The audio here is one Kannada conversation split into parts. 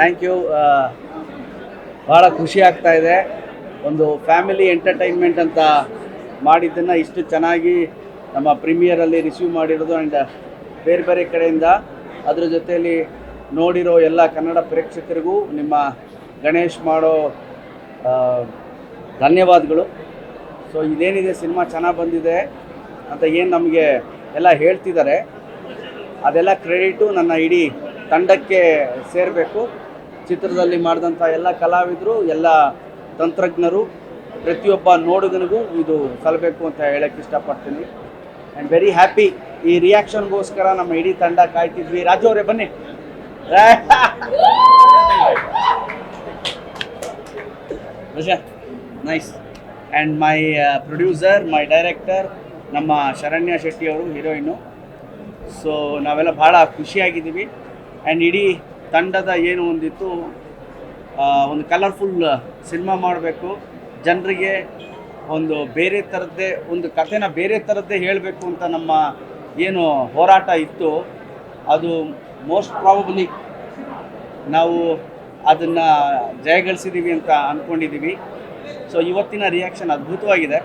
Thank you. ಭಾಳ ಖುಷಿ ಆಗ್ತಾ ಇದೆ. ಒಂದು ಫ್ಯಾಮಿಲಿ ಎಂಟರ್ಟೈನ್ಮೆಂಟ್ ಅಂತ ಮಾಡಿದ್ದನ್ನು ಇಷ್ಟು ಚೆನ್ನಾಗಿ ನಮ್ಮ ಪ್ರೀಮಿಯರಲ್ಲಿ ರಿಸೀವ್ ಮಾಡಿರೋದು ಆ್ಯಂಡ್ ಬೇರೆ ಬೇರೆ ಕಡೆಯಿಂದ ಅದ್ರ ಜೊತೆಯಲ್ಲಿ ನೋಡಿರೋ ಎಲ್ಲ ಕನ್ನಡ ಪ್ರೇಕ್ಷಕರಿಗೂ ನಿಮ್ಮ ಗಣೇಶ್ ಮಾಡೋ ಧನ್ಯವಾದಗಳು. ಸೊ ಇದೇನಿದೆ ಸಿನಿಮಾ ಚೆನ್ನಾಗಿ ಬಂದಿದೆ ಅಂತ ಏನು ನಮಗೆ ಎಲ್ಲ ಹೇಳ್ತಿದ್ದಾರೆ, ಅದೆಲ್ಲ ಕ್ರೆಡಿಟು ನನ್ನ ಇಡೀ ತಂಡಕ್ಕೆ ಸೇರಬೇಕು. ಚಿತ್ರದಲ್ಲಿ ಮಾಡಿದಂಥ ಎಲ್ಲ ಕಲಾವಿದರು, ಎಲ್ಲ ತಂತ್ರಜ್ಞರು, ಪ್ರತಿಯೊಬ್ಬ ನೋಡುಗನಿಗೂ ಇದು ಸಲ್ಲಬೇಕು ಅಂತ ಹೇಳಕ್ಕೆ ಇಷ್ಟಪಡ್ತೀನಿ. And very happy. ಈ ರಿಯಾಕ್ಷನ್ಗೋಸ್ಕರ ನಮ್ಮ ಇಡೀ ತಂಡ ಕಾಯ್ತಿದ್ವಿ. ರಾಜು ಅವರೇ ಬನ್ನಿ. Nice. And my producer, my director ನಮ್ಮ ಶರಣ್ಯ ಶೆಟ್ಟಿ ಅವರು, ಹೀರೋಯಿನ್ನು. ಸೊ ನಾವೆಲ್ಲ ಭಾಳ ಖುಷಿಯಾಗಿದ್ದೀವಿ. ಆ್ಯಂಡ್ ಇಡೀ ತಂಡದ ಏನು ಒಂದಿತ್ತು, ಒಂದು ಕಲರ್ಫುಲ್ ಸಿನಿಮಾ ಮಾಡಬೇಕು, ಜನರಿಗೆ ಒಂದು ಬೇರೆ ಥರದ್ದೇ ಒಂದು ಕಥೆನ ಬೇರೆ ಥರದ್ದೇ ಹೇಳಬೇಕು ಅಂತ ನಮ್ಮ ಏನು ಹೋರಾಟ ಇತ್ತು, ಅದು ಮೋಸ್ಟ್ ಪ್ರಾಬಬ್ಲಿ ನಾವು ಅದನ್ನು ಜಯಗಳಿಸಿದ್ದೀವಿ ಅಂತ ಅಂದ್ಕೊಂಡಿದ್ದೀವಿ. ಸೊ ಇವತ್ತಿನ ರಿಯಾಕ್ಷನ್ ಅದ್ಭುತವಾಗಿದೆ.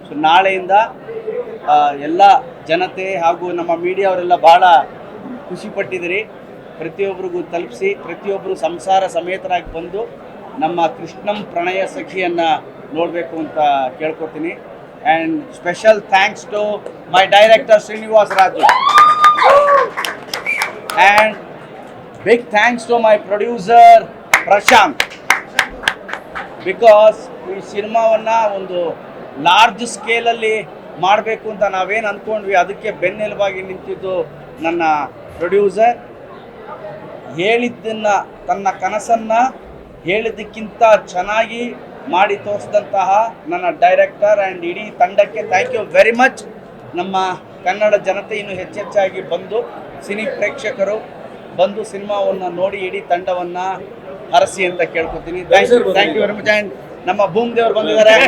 ಸೊ ನಾಳೆಯಿಂದ ಎಲ್ಲ ಜನತೆ ಹಾಗೂ ನಮ್ಮ ಮೀಡಿಯಾವರೆಲ್ಲ ಭಾಳ ಖುಷಿಪಟ್ಟಿದ್ದೀರಿ. ಪ್ರತಿಯೊಬ್ಬರಿಗೂ ತಲುಪಿಸಿ, ಪ್ರತಿಯೊಬ್ಬರು ಸಂಸಾರ ಸಮೇತರಾಗಿ ಬಂದು ನಮ್ಮ ಕೃಷ್ಣಂ ಪ್ರಣಯ ಸಖಿಯನ್ನು ನೋಡಬೇಕು ಅಂತ ಕೇಳ್ಕೊತೀನಿ. And special thanks to my director Srinivasa Raju and big thanks to my producer Prashanth. Because ಈ ಸಿನಿಮಾವನ್ನು ಒಂದು ಲಾರ್ಜ್ ಸ್ಕೇಲಲ್ಲಿ ಮಾಡಬೇಕು ಅಂತ ನಾವೇನು ಅಂದ್ಕೊಂಡ್ವಿ, ಅದಕ್ಕೆ ಬೆನ್ನೆಲುಬಾಗಿ ನಿಂತಿದ್ದು ನನ್ನ ಪ್ರೊಡ್ಯೂಸರ್. ಹೇಳಿದ್ದನ್ನು, ತನ್ನ ಕನಸನ್ನು ಹೇಳಿದ್ದಕ್ಕಿಂತ ಚೆನ್ನಾಗಿ ಮಾಡಿ ತೋರಿಸಿದಂತಹ ನನ್ನ ಡೈರೆಕ್ಟರ್ ಆ್ಯಂಡ್ ಇಡೀ ತಂಡಕ್ಕೆ ಥ್ಯಾಂಕ್ ಯು ವೆರಿ ಮಚ್. ನಮ್ಮ ಕನ್ನಡ ಜನತೆ ಇನ್ನೂ ಹೆಚ್ಚೆಚ್ಚಾಗಿ ಬಂದು, ಸಿನಿ ಪ್ರೇಕ್ಷಕರು ಬಂದು ಸಿನಿಮಾವನ್ನು ನೋಡಿ ಇಡೀ ತಂಡವನ್ನು ಹರಸಿ ಅಂತ ಕೇಳ್ಕೊತೀನಿ. Thank you very much. And ನಮ್ಮ ಭೂಮ್ ದೇವರು ಬಂದಿದ್ದಾರೆ.